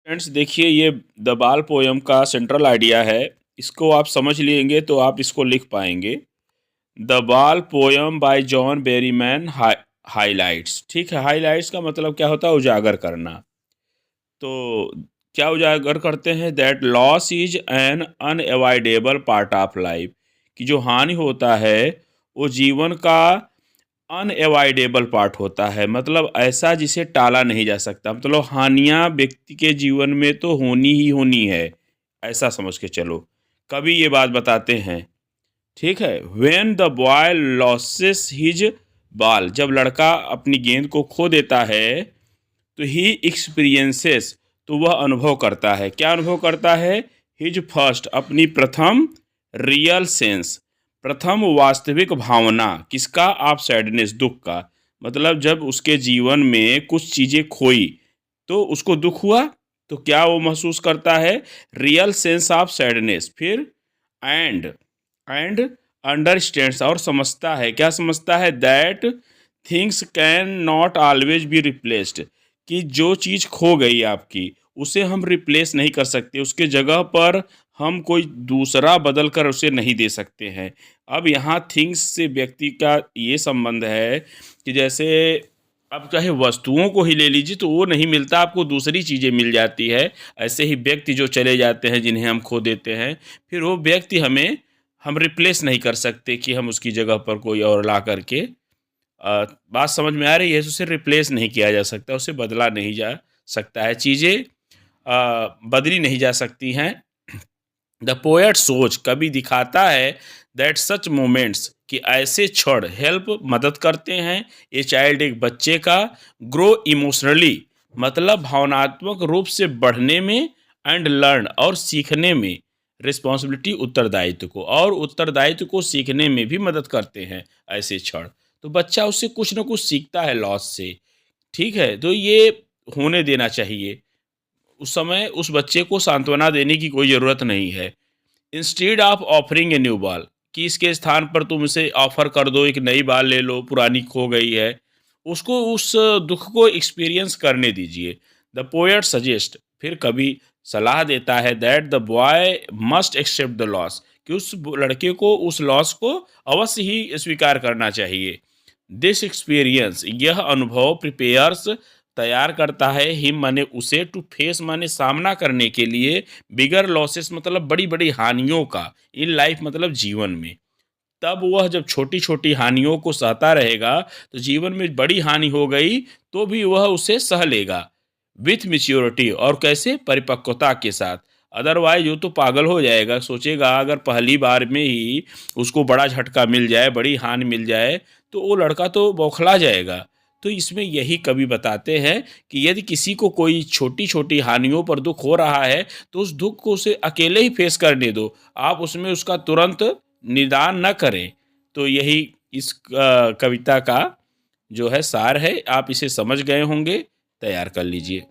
Friends देखिए, ये the बाल पोयम का सेंट्रल आइडिया है। इसको आप समझ लेंगे तो आप इसको लिख पाएंगे। द बाल poem bye John Berryman highlights. ठीक है, हाइलाइट्स का मतलब क्या होता है? उजागर करना। तो क्या उजागर करते हैं? That loss is an unavoidable part of life. कि जो हानि होता है वो जीवन का अनएवॉइडेबल पार्ट होता है, मतलब ऐसा जिसे टाला नहीं जा सकता। मतलब हानियां व्यक्ति के जीवन में तो होनी ही होनी है, ऐसा समझ के चलो। कवि ये बात बताते हैं। ठीक है, when the boy losses his ball, जब लड़का अपनी गेंद को खो देता है तो ही एक्सपीरियंसेस, तो वह अनुभव करता है। क्या अनुभव करता है? हिज फर्स्ट, अपनी प्रथम रियल सेंस, प्रथम वास्तविक भावना। किसका? आप सैडनेस, दुख का। मतलब जब उसके जीवन में कुछ चीज़ें खोई तो उसको दुख हुआ, तो क्या वो महसूस करता है? Real sense of sadness. फिर एंड एंड अंडरस्टैंड्स, और समझता है। क्या समझता है? That things can not always be replaced, कि जो चीज़ खो गई आपकी उसे हम रिप्लेस नहीं कर सकते, उसके जगह पर हम कोई दूसरा बदल कर उसे नहीं दे सकते हैं। अब यहाँ थिंग्स से व्यक्ति का ये संबंध है कि जैसे अब चाहे वस्तुओं को ही ले लीजिए तो वो नहीं मिलता, आपको दूसरी चीज़ें मिल जाती है। ऐसे ही व्यक्ति जो चले जाते हैं, जिन्हें हम खो देते हैं, फिर वो व्यक्ति हम रिप्लेस नहीं कर सकते कि हम उसकी जगह पर कोई और ला करके बात समझ में आ रही है? तो उसे रिप्लेस नहीं किया जा सकता, उसे बदला नहीं जा सकता है, चीज़ें बदली नहीं जा सकती हैं। द पोएट सोच, कवि दिखाता है दैट सच मोमेंट्स, कि ऐसे क्षण हेल्प, मदद करते हैं ए चाइल्ड, एक बच्चे का, ग्रो इमोशनली, मतलब भावनात्मक रूप से बढ़ने में, एंड लर्न, और सीखने में, रिस्पॉन्सिबिलिटी, उत्तरदायित्व को, और उत्तरदायित्व को सीखने में भी मदद करते हैं ऐसे क्षण। तो बच्चा उससे कुछ ना कुछ सीखता है लॉस से। ठीक है, तो ये होने देना चाहिए। उस समय उस बच्चे को सांत्वना देने की कोई ज़रूरत नहीं है। Instead of offering a new ball, कि इसके स्थान पर तुम इसे ऑफर कर दो, एक नई बॉल ले लो, पुरानी खो गई है, उसको उस दुख को एक्सपीरियंस करने दीजिए। द पोएट सजेस्ट, फिर कभी सलाह देता है, that the boy must accept the loss, कि उस लड़के को उस लॉस को अवश्य ही स्वीकार करना चाहिए। दिस एक्सपीरियंस, यह अनुभव, प्रिपेयर्स, तैयार करता है, हिम माने उसे, टू फेस माने सामना करने के लिए, बिगर लॉसेस मतलब बड़ी बड़ी हानियों का, इन लाइफ मतलब जीवन में। तब वह जब छोटी छोटी हानियों को सहता रहेगा तो जीवन में बड़ी हानि हो गई तो भी वह उसे सह लेगा, विथ मिच्योरिटी, और कैसे? परिपक्वता के साथ। अदरवाइज वो तो पागल हो जाएगा, सोचेगा अगर पहली बार में ही उसको बड़ा झटका मिल जाए, बड़ी हानि मिल जाए, तो वो लड़का तो बौखला जाएगा। तो इसमें यही कवि बताते हैं कि यदि किसी को कोई छोटी छोटी हानियों पर दुख हो रहा है तो उस दुख को उसे अकेले ही फेस करने दो, आप उसमें उसका तुरंत निदान न करें। तो यही इस कविता का जो है सार है। आप इसे समझ गए होंगे, तैयार कर लीजिए।